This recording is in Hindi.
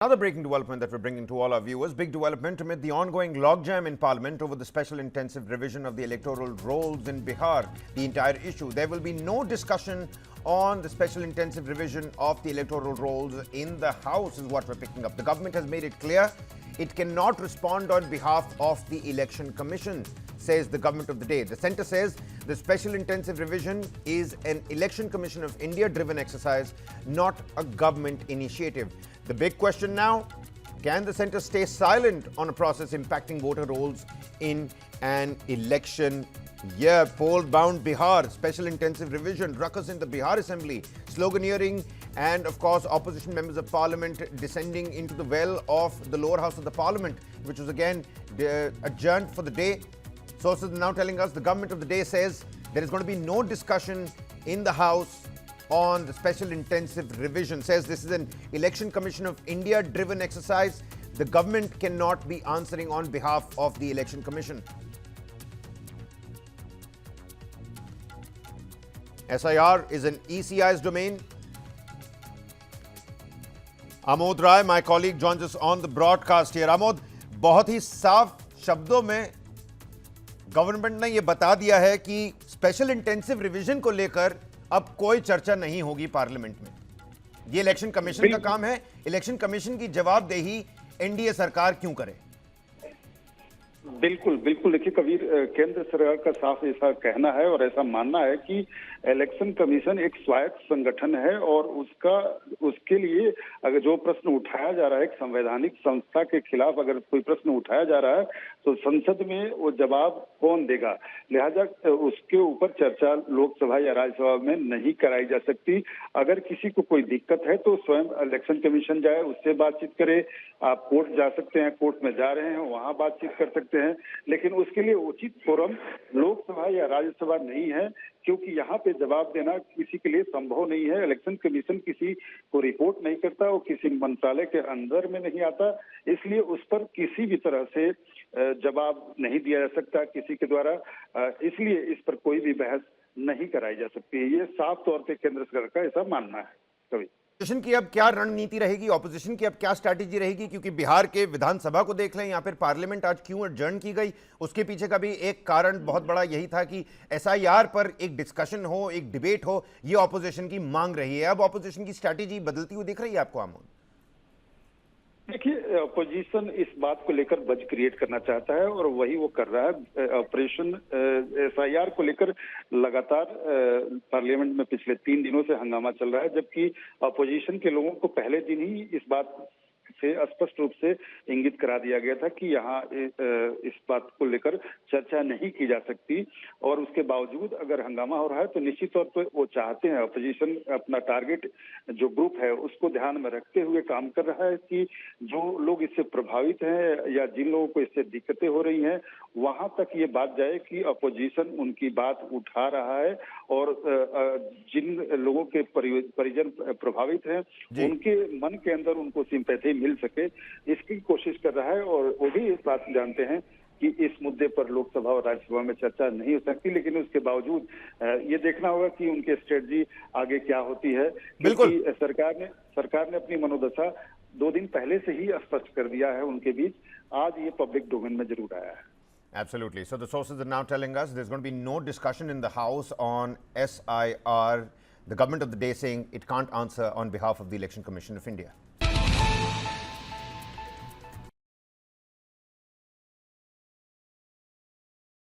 Another breaking development that we're bringing to all our viewers, big development amid the ongoing logjam in Parliament over the special intensive revision of the electoral rolls in Bihar. The entire issue, there will be no discussion on the special intensive revision of the electoral rolls in the House is what we're picking up. The government has made it clear it cannot respond on behalf of the Election Commission, says the government of the day. The centre says the special intensive revision is an Election Commission of India driven exercise, not a government initiative. The big question now, can the centre stay silent on a process impacting voter rolls in an election year? Poll-bound Bihar, special intensive revision, ruckus in the Bihar Assembly, sloganeering and of course opposition members of parliament descending into the well of the lower house of the parliament, which was again adjourned for the day. Sources are now telling us the government of the day says there is going to be no discussion in the House on the special intensive revision, says this is an Election Commission of India driven exercise. The government cannot be answering on behalf of the Election Commission. SIR is an ECI's domain. Amod Rai, my colleague, joins us on the broadcast here. Amod, बहुत ही साफ शब्दों में गवर्नमेंट ने यह बता दिया है कि स्पेशल इंटेंसिव रिवीजन को लेकर अब कोई चर्चा नहीं होगी पार्लियामेंट में। ये इलेक्शन कमीशन का काम है। इलेक्शन कमीशन की जवाबदेही एनडीए सरकार क्यों करे? बिल्कुल बिल्कुल, देखिए कबीर, केंद्र सरकार का साफ ऐसा कहना है और ऐसा मानना है कि इलेक्शन कमीशन एक स्वायत्त संगठन है और उसके लिए अगर जो प्रश्न उठाया जा रहा है, एक संवैधानिक संस्था के खिलाफ अगर कोई प्रश्न उठाया जा रहा है तो संसद में वो जवाब कौन देगा, लिहाजा उसके ऊपर चर्चा लोकसभा या राज्यसभा में नहीं कराई जा सकती। अगर किसी को कोई दिक्कत है तो स्वयं इलेक्शन कमीशन जाए, उससे बातचीत करे। आप कोर्ट जा सकते हैं, कोर्ट में जा रहे हैं वहां बातचीत कर सकते हैं, लेकिन उसके लिए उचित फोरम लोकसभा या राज्यसभा नहीं है, क्योंकि यहाँ पे जवाब देना किसी के लिए संभव नहीं है। इलेक्शन कमीशन किसी को रिपोर्ट नहीं करता, वो किसी मंत्रालय के अंदर में नहीं आता, इसलिए उस पर किसी भी तरह से जवाब नहीं दिया जा सकता किसी के द्वारा, इसलिए इस पर कोई भी बहस नहीं कराई जा सकती है। ये साफ तौर पे केंद्र सरकार का ऐसा मानना है। कभी ऑपोजिशन की अब क्या रणनीति रहेगी, ऑपोजिशन की अब क्या स्ट्रैटेजी रहेगी? क्योंकि बिहार के विधानसभा को देख लें, यहाँ पर पार्लियामेंट आज क्यों एडजर्न की गई, उसके पीछे का भी एक कारण बहुत बड़ा यही था कि एसआईआर पर एक डिस्कशन हो, एक डिबेट हो, ये ऑपोजिशन की मांग रही है। अब ऑपोजिशन की स्ट्रैटेजी बदलती हुई दिख रही है आपको आमोद? देखिए, अपोजिशन इस बात को लेकर बज क्रिएट करना चाहता है और वही वो कर रहा है। ऑपरेशन एसआईआर को लेकर लगातार पार्लियामेंट में पिछले 3 दिनों से हंगामा चल रहा है, जबकि अपोजिशन के लोगों को पहले दिन ही इस बात से स्पष्ट रूप से इंगित करा दिया गया था कि यहाँ इस बात को लेकर चर्चा नहीं की जा सकती, और उसके बावजूद अगर हंगामा हो रहा है तो निश्चित तौर पर वो चाहते हैं, अपोजिशन अपना टारगेट जो ग्रुप है उसको ध्यान में रखते हुए काम कर रहा है कि जो लोग इससे प्रभावित हैं या जिन लोगों को इससे दिक्कतें हो रही हैं वहां तक ये बात जाए कि अपोजिशन उनकी बात उठा रहा है और जिन लोगों के परिजन प्रभावित हैं उनके मन के अंदर उनको सिंपैथी मिल सके, इसकी कोशिश कर रहा है। और वो भी इस बात जानते हैं कि इस मुद्दे पर लोकसभा और राज्यसभा में चर्चा नहीं हो सकती, लेकिन उसके बावजूद ये देखना होगा कि उनकी स्ट्रेटजी आगे क्या होती है। बिल्कुल, सरकार ने अपनी मनोदशा 2 दिन पहले से ही स्पष्ट कर दिया है उनके बीच, आज ये पब्लिक डोमेन में जरूर आया है। Absolutely. So the sources are now telling us there's going to be no discussion in the House on SIR. The government of the day saying it can't answer on behalf of the Election Commission of India.